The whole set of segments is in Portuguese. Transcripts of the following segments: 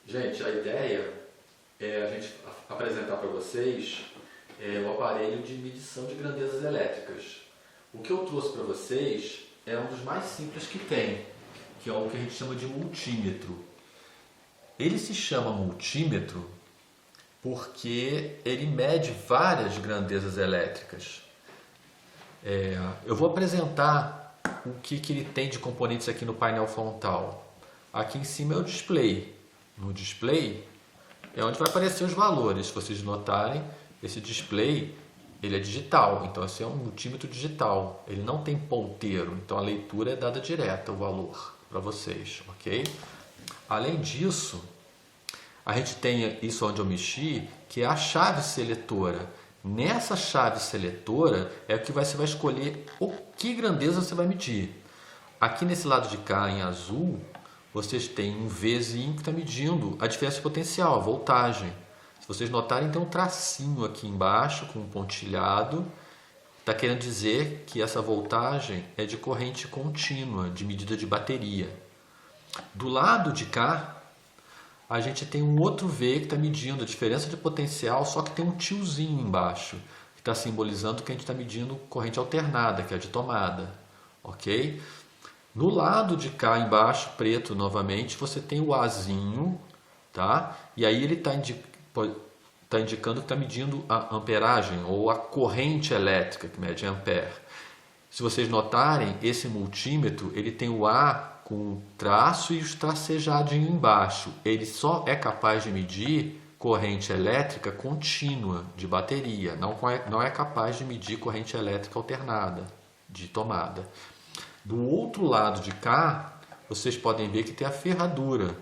Gente, a ideia é a gente apresentar para vocês o aparelho de medição de grandezas elétricas. O que eu trouxe para vocês é um dos mais simples que tem, que é o que a gente chama de multímetro. Ele se chama multímetro porque ele mede várias grandezas elétricas. Eu vou apresentar o que ele tem de componentes aqui no painel frontal. Aqui em cima é o display. No display é onde vai aparecer os valores. Se vocês notarem, esse display ele é digital, então esse é um multímetro digital. Ele não tem ponteiro, então a leitura é dada direta, o valor, para vocês, ok? Além disso, a gente tem isso onde eu mexi, que é a chave seletora. Nessa chave seletora é que você vai escolher o que grandeza você vai medir. Aqui nesse lado de cá, em azul, vocês têm um Vzinho que está medindo a diferença de potencial, a voltagem. Se vocês notarem, tem um tracinho aqui embaixo com um pontilhado. Está querendo dizer que essa voltagem é de corrente contínua, de medida de bateria. Do lado de cá, a gente tem um outro V que está medindo a diferença de potencial, só que tem um tiozinho embaixo, que está simbolizando que a gente está medindo corrente alternada, que é a de tomada. Ok? No lado de cá embaixo, preto novamente, você tem o Azinho, tá? E aí ele está indicando que está medindo a amperagem ou a corrente elétrica, que mede ampere. Se vocês notarem, esse multímetro ele tem o A com um traço e os tracejadinhos embaixo. Ele só é capaz de medir corrente elétrica contínua de bateria, não é capaz de medir corrente elétrica alternada de tomada. Do outro lado de cá, vocês podem ver que tem a ferradura.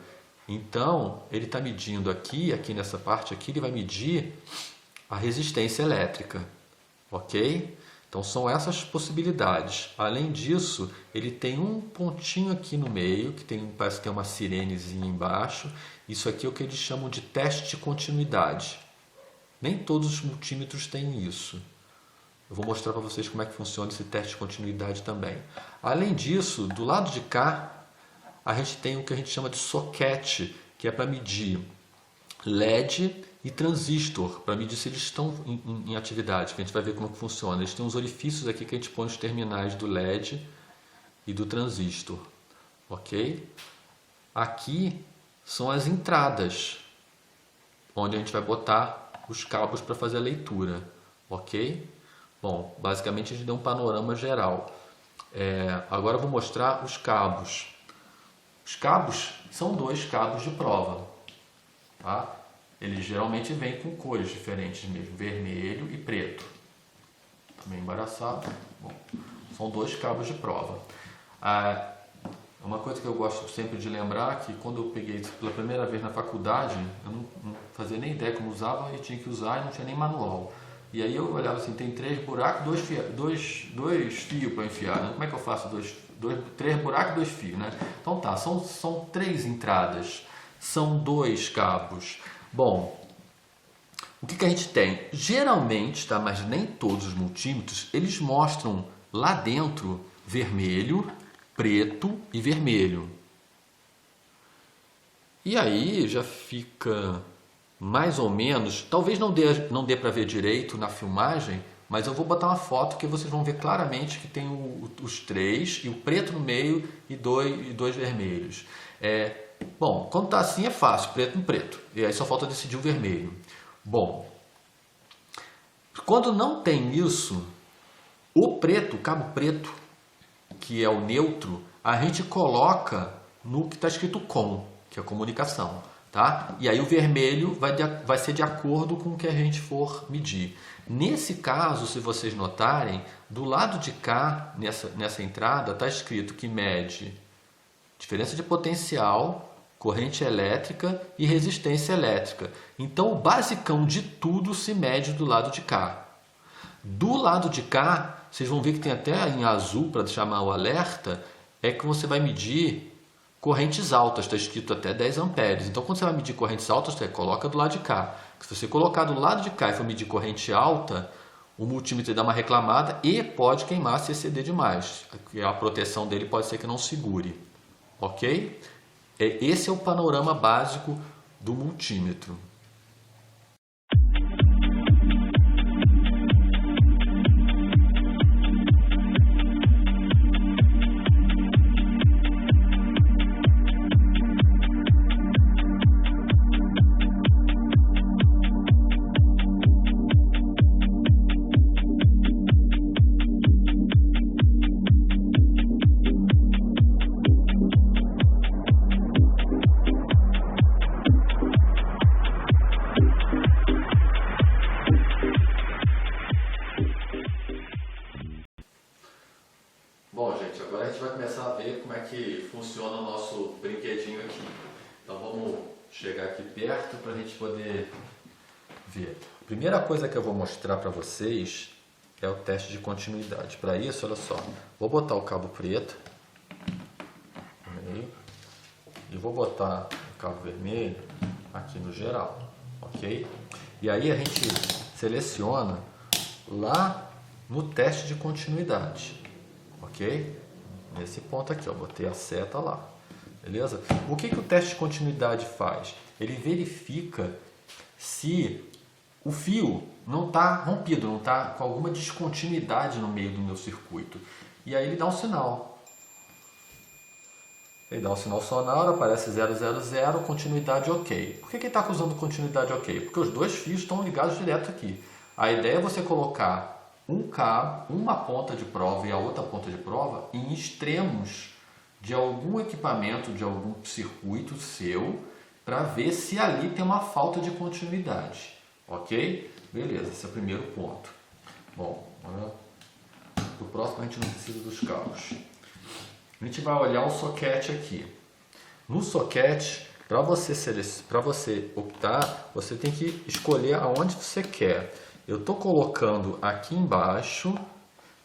Então, ele está medindo aqui nessa parte aqui, ele vai medir a resistência elétrica, ok? Então, são essas possibilidades. Além disso, ele tem um pontinho aqui no meio, que parece que tem uma sirenezinha embaixo. Isso aqui é o que eles chamam de teste de continuidade. Nem todos os multímetros têm isso. Eu vou mostrar para vocês como é que funciona esse teste de continuidade também. Além disso, do lado de cá, a gente tem o que a gente chama de soquete, que é para medir LED e transistor, para medir se eles estão em atividade, que a gente vai ver como que funciona. Eles têm uns orifícios aqui que a gente põe os terminais do LED e do transistor, ok? Aqui são as entradas, onde a gente vai botar os cabos para fazer a leitura, ok? Bom, basicamente a gente deu um panorama geral. Agora eu vou mostrar os cabos. Os cabos são dois cabos de prova, tá? Eles geralmente vêm com cores diferentes mesmo, vermelho e preto. Tá meio embaraçado. Bom, são dois cabos de prova. Uma coisa que eu gosto sempre de lembrar é que quando eu peguei isso pela primeira vez na faculdade, eu não fazia nem ideia como usava e tinha que usar e não tinha nem manual. E aí eu olhava assim, tem 3 buracos, 2 fios para enfiar, né? Como é que eu faço 3 buracos e 2 fios, né? Então tá, são 3 entradas, são 2 cabos. Bom, o que a gente tem? Geralmente, tá, mas nem todos os multímetros, eles mostram lá dentro vermelho, preto e vermelho. E aí já fica mais ou menos, talvez não dê para ver direito na filmagem, mas eu vou botar uma foto que vocês vão ver claramente que tem os 3 e o preto no meio e dois vermelhos. Bom, quando está assim é fácil, preto no preto, e aí só falta decidir o vermelho. Bom, quando não tem isso, o cabo preto, que é o neutro, a gente coloca no que está escrito COM, que é a comunicação. Tá? E aí o vermelho vai ser de acordo com o que a gente for medir. Nesse caso, se vocês notarem, do lado de cá, nessa entrada, está escrito que mede diferença de potencial, corrente elétrica e resistência elétrica. Então o basicão de tudo se mede do lado de cá. Do lado de cá, vocês vão ver que tem até em azul para chamar o alerta, é que você vai medir correntes altas, está escrito até 10 amperes. Então, quando você vai medir correntes altas, você coloca do lado de cá. Se você colocar do lado de cá e for medir corrente alta, o multímetro dá uma reclamada e pode queimar se exceder demais. A proteção dele pode ser que não segure. Ok? Esse é o panorama básico do multímetro. Bom, gente, agora a gente vai começar a ver como é que funciona o nosso brinquedinho aqui. Então vamos chegar aqui perto para a gente poder ver. A primeira coisa que eu vou mostrar para vocês é o teste de continuidade. Para isso, olha só, vou botar o cabo preto no meio e vou botar o cabo vermelho aqui no geral, ok? E aí a gente seleciona lá no teste de continuidade. Ok? Nesse ponto aqui, ó, botei a seta lá, beleza? O que o teste de continuidade faz? Ele verifica se o fio não está rompido, não está com alguma descontinuidade no meio do meu circuito. E aí ele dá um sinal. Ele dá um sinal sonoro, aparece 000, continuidade ok. Por que ele está usando continuidade ok? Porque os dois fios estão ligados direto aqui. A ideia é você colocar um cabo, uma ponta de prova e a outra ponta de prova em extremos de algum equipamento, de algum circuito seu, para ver se ali tem uma falta de continuidade, ok? Beleza, esse é o primeiro ponto. Bom, do próximo a gente não precisa dos cabos. A gente vai olhar o soquete aqui. No soquete, para você optar, você tem que escolher aonde você quer. Eu estou colocando aqui embaixo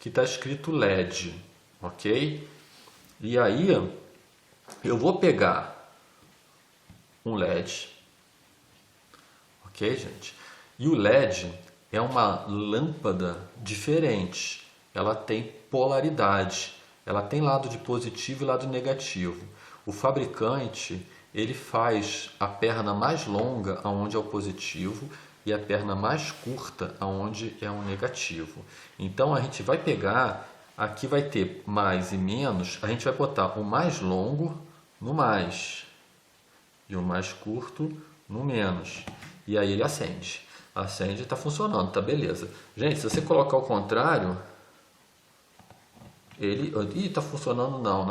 que está escrito LED, ok? E aí eu vou pegar um LED, ok, gente? E o LED é uma lâmpada diferente, ela tem polaridade, ela tem lado de positivo e lado negativo. O fabricante, ele faz a perna mais longa aonde é o positivo e a perna mais curta aonde é o negativo. Então a gente vai pegar, aqui vai ter mais e menos, a gente vai botar o mais longo no mais e o mais curto no menos. E aí ele acende. Acende e está funcionando, tá beleza. Gente, se você colocar ao contrário, ele... Ih, tá funcionando não.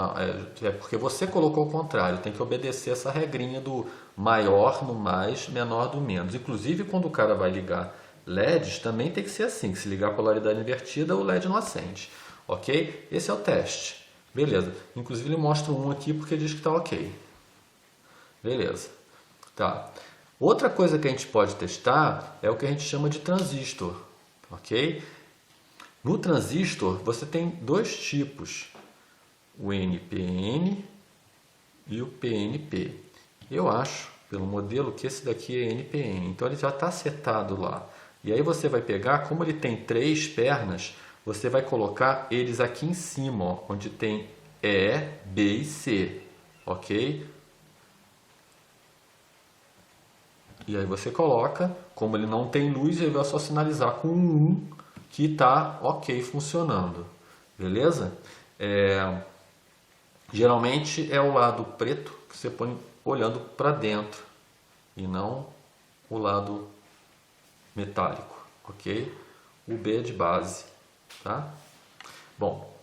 É porque você colocou ao contrário, tem que obedecer essa regrinha do maior no mais, menor do menos. Inclusive, quando o cara vai ligar LEDs, também tem que ser assim, que se ligar a polaridade invertida, o LED não acende, ok? Esse é o teste, beleza. Inclusive, ele mostra um aqui porque diz que está ok. Beleza, tá. Outra coisa que a gente pode testar é o que a gente chama de transistor, ok? No transistor, você tem dois tipos, o NPN e o PNP. Eu acho, pelo modelo, que esse daqui é NPN, então ele já está setado lá. E aí você vai pegar, como ele tem 3 pernas, você vai colocar eles aqui em cima, ó, onde tem E, B e C, ok? E aí você coloca, como ele não tem luz, ele vai só sinalizar com um 1 que está ok funcionando, beleza? Geralmente é o lado preto que você põe olhando para dentro e não o lado metálico, ok? O B é de base, tá? Bom,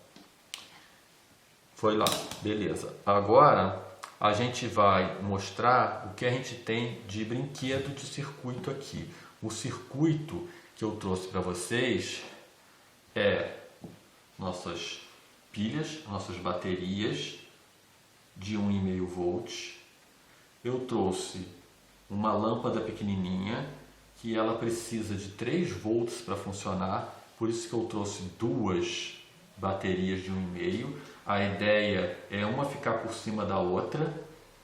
foi lá, beleza. Agora a gente vai mostrar o que a gente tem de brinquedo de circuito aqui. O circuito que eu trouxe para vocês é nossas pilhas, nossas baterias de 1,5 volts. Eu trouxe uma lâmpada pequenininha que ela precisa de 3 volts para funcionar, por isso que eu trouxe 2 baterias de 1,5. A ideia é uma ficar por cima da outra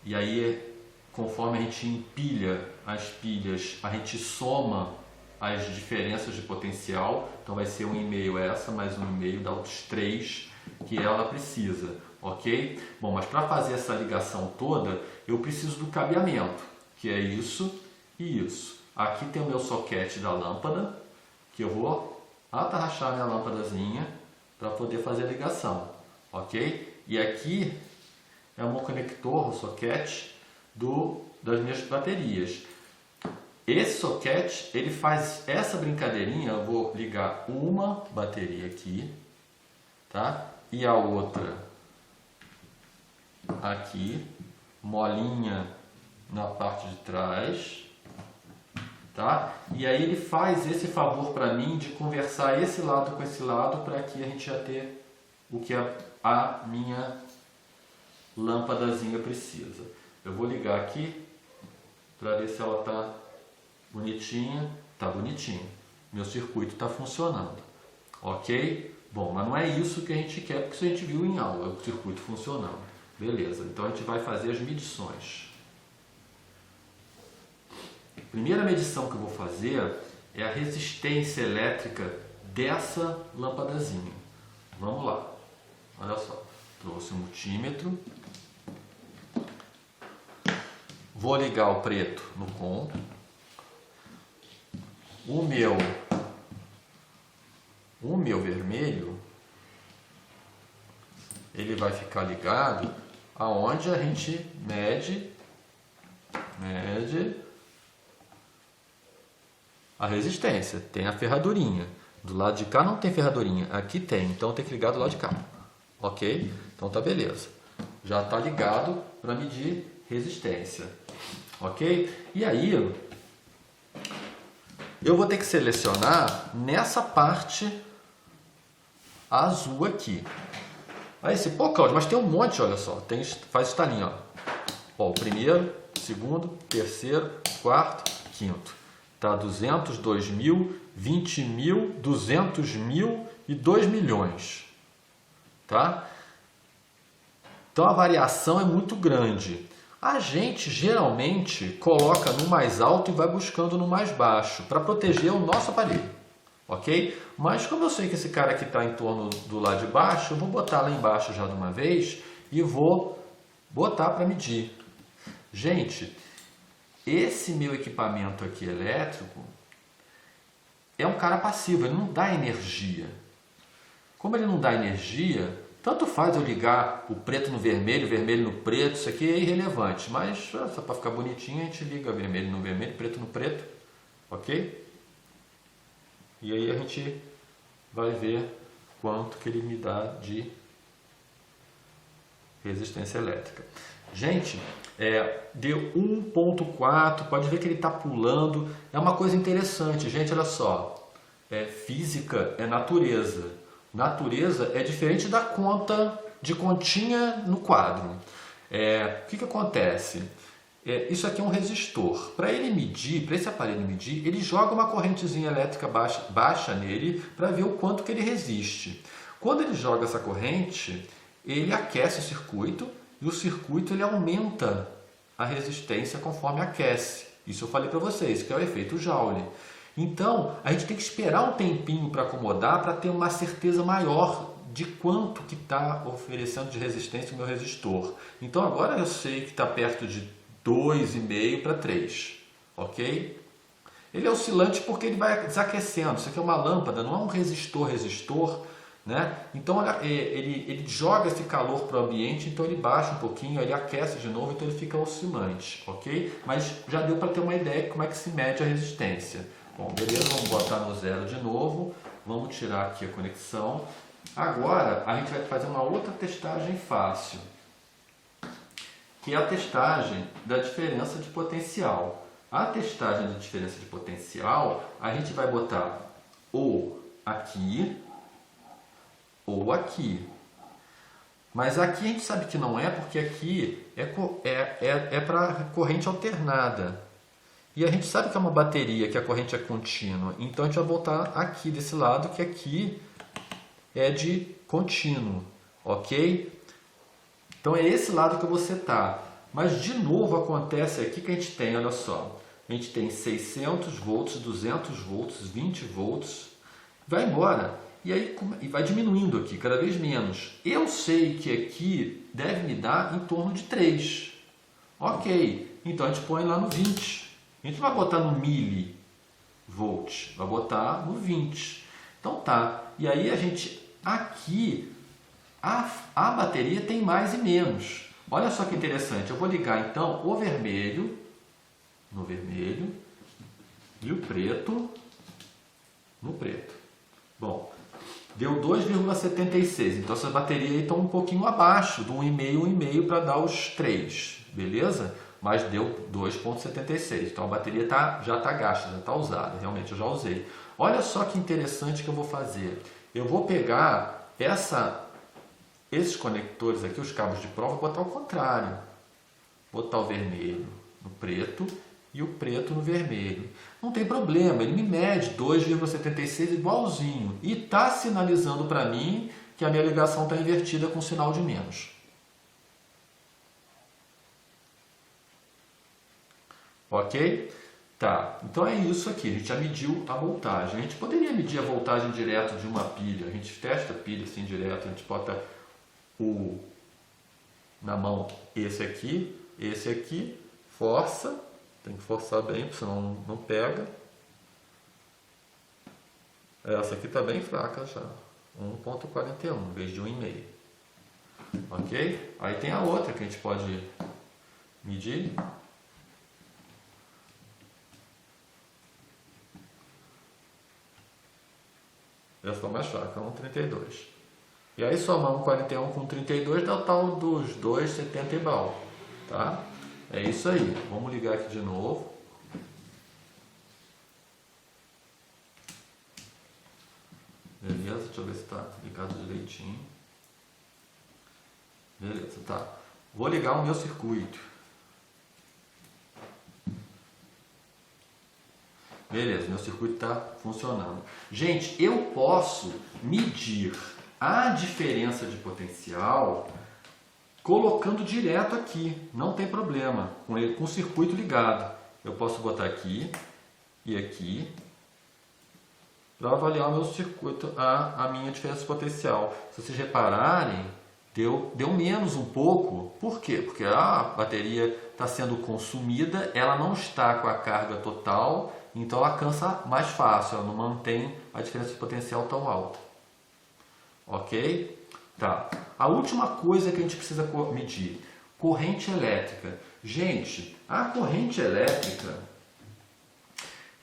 e aí conforme a gente empilha as pilhas, a gente soma as diferenças de potencial, então vai ser 1,5 essa, mais 1,5 dá outros 3 que ela precisa, ok? Bom, mas para fazer essa ligação toda, eu preciso do cabeamento. que é isso e isso. Aqui tem o meu soquete da lâmpada, que eu vou atarrachar minha lâmpadazinha para poder fazer a ligação, ok? E aqui é o meu conector, o soquete das minhas baterias. Esse soquete, ele faz essa brincadeirinha. Eu vou ligar uma bateria aqui, tá? E a outra aqui, molinha na parte de trás, tá? E aí ele faz esse favor para mim de conversar esse lado com esse lado, para que a gente já ter o que a minha lâmpadazinha precisa. Eu vou ligar aqui para ver se ela tá bonitinha. Tá bonitinha. Meu circuito está funcionando, ok? Bom, mas não é isso que a gente quer, porque isso a gente viu em aula, o circuito funcionando. Beleza, então a gente vai fazer as medições. A primeira medição que eu vou fazer é a resistência elétrica dessa lâmpadazinha. Vamos lá. Olha só, trouxe o multímetro. Vou ligar o preto no COM. O meu vermelho, ele vai ficar ligado aonde a gente mede a resistência. Tem a ferradurinha. Do lado de cá não tem ferradurinha, aqui tem, então tem que ligar do lado de cá. Ok? Então tá beleza. Já tá ligado para medir resistência. Ok? E aí eu vou ter que selecionar nessa parte azul aqui. Aí você, pô, Cláudio, mas tem um monte, olha só. Faz estalinho, ó. O primeiro, segundo, terceiro, quarto, quinto. Tá 200, 2 mil, 20 mil, 200 mil e 2 milhões. Tá? Então a variação é muito grande. A gente geralmente coloca no mais alto e vai buscando no mais baixo, para proteger o nosso aparelho, ok? Mas como eu sei que esse cara aqui está em torno do lado de baixo, eu vou botar lá embaixo já de uma vez e vou botar para medir. Gente, esse meu equipamento aqui elétrico é um cara passivo, ele não dá energia. Como ele não dá energia, tanto faz eu ligar o preto no vermelho, o vermelho no preto, isso aqui é irrelevante. Mas só para ficar bonitinho a gente liga vermelho no vermelho, preto no preto, ok? E aí a gente vai ver quanto que ele me dá de resistência elétrica. Gente, deu 1.4, pode ver que ele está pulando. É uma coisa interessante, gente, olha só. Física é natureza. Natureza é diferente da conta de continha no quadro. O que acontece? Isso aqui é um resistor. Para ele medir, para esse aparelho medir, ele joga uma correntezinha elétrica baixa nele para ver o quanto que ele resiste. Quando ele joga essa corrente, ele aquece o circuito e o circuito ele aumenta a resistência conforme aquece. Isso eu falei para vocês, que é o efeito Joule. Então, a gente tem que esperar um tempinho para acomodar, para ter uma certeza maior de quanto que está oferecendo de resistência o meu resistor. Então, agora eu sei que está perto de 2,5 para 3, ok? Ele é oscilante porque ele vai desaquecendo. Isso aqui é uma lâmpada, não é um resistor, né? Então, olha, ele joga esse calor para o ambiente, então ele baixa um pouquinho, ele aquece de novo, então ele fica oscilante, ok? Mas já deu para ter uma ideia de como é que se mede a resistência. Bom, beleza, vamos botar no zero de novo, vamos tirar aqui a conexão. Agora a gente vai fazer uma outra testagem fácil, que é a testagem da diferença de potencial. A testagem da diferença de potencial, a gente vai botar ou aqui ou aqui. Mas aqui a gente sabe que não é, porque aqui é para corrente alternada. E a gente sabe que é uma bateria, que a corrente é contínua. Então a gente vai botar aqui desse lado, que aqui é de contínuo, ok? Então é esse lado que eu vou setar. Mas de novo acontece aqui que a gente tem, olha só. A gente tem 600 volts, 200 volts, 20 volts. Vai embora. E aí vai diminuindo aqui, cada vez menos. Eu sei que aqui deve me dar em torno de 3. Ok. então a gente põe lá no 20. A gente não vai botar no milivolt, vai botar no 20. Então tá, e aí a gente, aqui, a bateria tem mais e menos. Olha só que interessante, eu vou ligar então o vermelho, no vermelho, e o preto, no preto. Bom, deu 2,76, então essas baterias aí estão um pouquinho abaixo do 1,5 para dar os 3, beleza? Mas deu 2,76, então a bateria já está gasta, já está usada, realmente eu já usei. Olha só que interessante que eu vou fazer. Eu vou pegar esses conectores aqui, os cabos de prova, vou botar ao contrário. Botar o vermelho no preto e o preto no vermelho. Não tem problema, ele me mede 2,76 igualzinho e está sinalizando para mim que a minha ligação está invertida com sinal de menos. Ok? Tá, então é isso aqui, a gente já mediu a voltagem. A gente poderia medir a voltagem direto de uma pilha, a gente testa a pilha assim direto, a gente bota na mão esse aqui, força, tem que forçar bem, senão não pega. Essa aqui está bem fraca já, 1,41 em vez de 1,5. Ok? Aí tem a outra que a gente pode medir. Essa está mais fraca, 1,32. E aí somar 1,41 com 32 dá o tal dos 2,70 e bal. Tá? É isso aí. Vamos ligar aqui de novo. Beleza, deixa eu ver se está ligado direitinho. Beleza, tá. Vou ligar o meu circuito. Beleza, meu circuito está funcionando. Gente, eu posso medir a diferença de potencial colocando direto aqui, não tem problema, com o circuito ligado. Eu posso botar aqui e aqui para avaliar o meu circuito, a minha diferença de potencial. Se vocês repararem, deu menos um pouco. Por quê? Porque a bateria está sendo consumida, ela não está com a carga total, então ela cansa mais fácil, ela não mantém a diferença de potencial tão alta. Ok? Tá. A última coisa que a gente precisa medir, corrente elétrica. Gente, a corrente elétrica,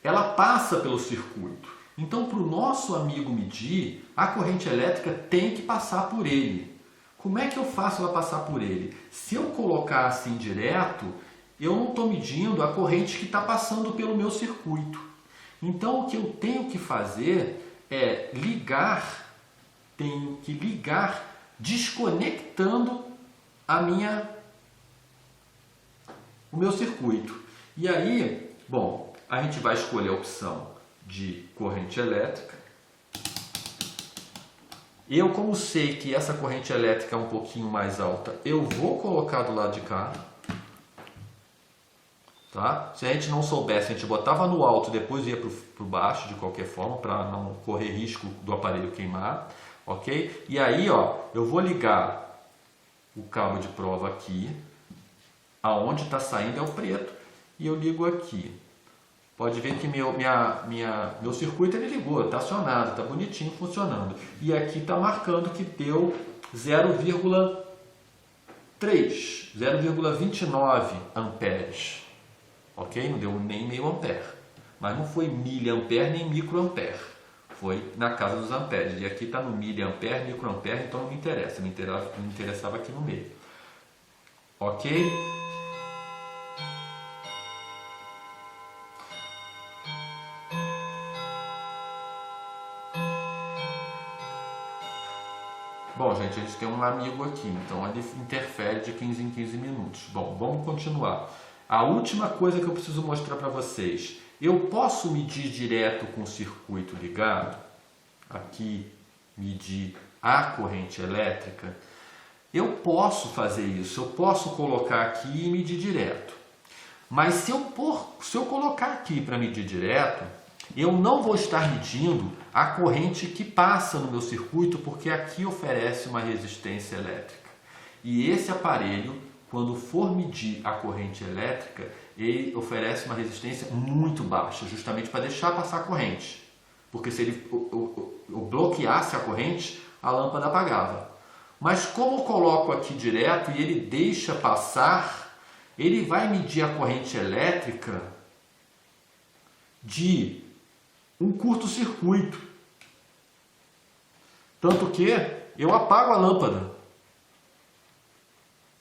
ela passa pelo circuito. Então, para o nosso amigo medir, a corrente elétrica tem que passar por ele. Como é que eu faço ela passar por ele? Se eu colocar assim direto, eu não estou medindo a corrente que está passando pelo meu circuito. Então, o que eu tenho que fazer é tenho que ligar desconectando o meu circuito. E aí, bom, a gente vai escolher a opção de corrente elétrica. Eu, como sei que essa corrente elétrica é um pouquinho mais alta, eu vou colocar do lado de cá. Tá? Se a gente não soubesse, a gente botava no alto e depois ia para o baixo de qualquer forma, para não correr risco do aparelho queimar. Ok? E aí, ó, eu vou ligar o cabo de prova aqui, aonde está saindo é o preto, e eu ligo aqui. Pode ver que meu circuito ele ligou, está acionado, está bonitinho funcionando. E aqui está marcando que deu 0,3, 0,29 amperes. Ok? Não deu nem meio ampere. Mas não foi miliampere nem microampere. Foi na casa dos amperes. E aqui está no miliampere, microampere, então não me interessa. Me interessava aqui no meio. Ok? Bom, gente, a gente tem um amigo aqui, então ele interfere de 15 em 15 minutos. Bom, vamos continuar. A última coisa que eu preciso mostrar para vocês. Eu posso medir direto com o circuito ligado? Aqui, medir a corrente elétrica? Eu posso fazer isso, eu posso colocar aqui e medir direto. Mas se eu colocar aqui para medir direto, eu não vou estar medindo a corrente que passa no meu circuito, porque aqui oferece uma resistência elétrica. E esse aparelho quando for medir a corrente elétrica, ele oferece uma resistência muito baixa, justamente para deixar passar a corrente. Porque se ele bloqueasse a corrente, a lâmpada apagava. Mas como eu coloco aqui direto e ele deixa passar, ele vai medir a corrente elétrica de um curto-circuito. Tanto que eu apago a lâmpada.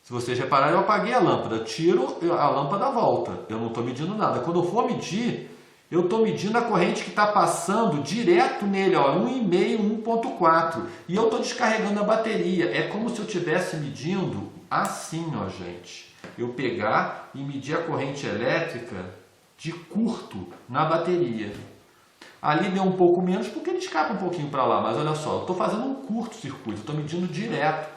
Se vocês repararem, eu apaguei a lâmpada, tiro, a lâmpada volta. Eu não estou medindo nada. Quando eu for medir, eu estou medindo a corrente que está passando direto nele, ó, 1,5, 1,4. E eu estou descarregando a bateria. É como se eu estivesse medindo assim, ó, gente. Eu pegar e medir a corrente elétrica de curto na bateria. Ali deu um pouco menos porque ele escapa um pouquinho para lá. Mas olha só, eu estou fazendo um curto-circuito, estou medindo direto.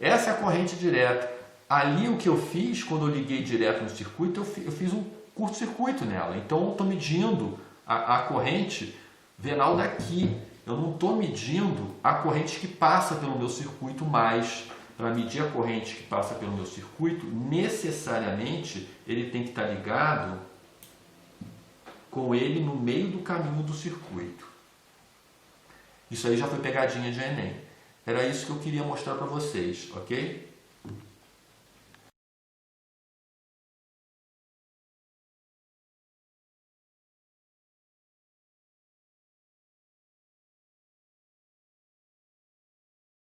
Essa é a corrente direta. Ali o que eu fiz, quando eu liguei direto no circuito, eu fiz um curto-circuito nela. Então eu estou medindo a corrente venal daqui. Eu não estou medindo a corrente que passa pelo meu circuito mais. Para medir a corrente que passa pelo meu circuito, necessariamente ele tem que estar ligado com ele no meio do caminho do circuito. Isso aí já foi pegadinha de Enem. Era isso que eu queria mostrar para vocês, ok?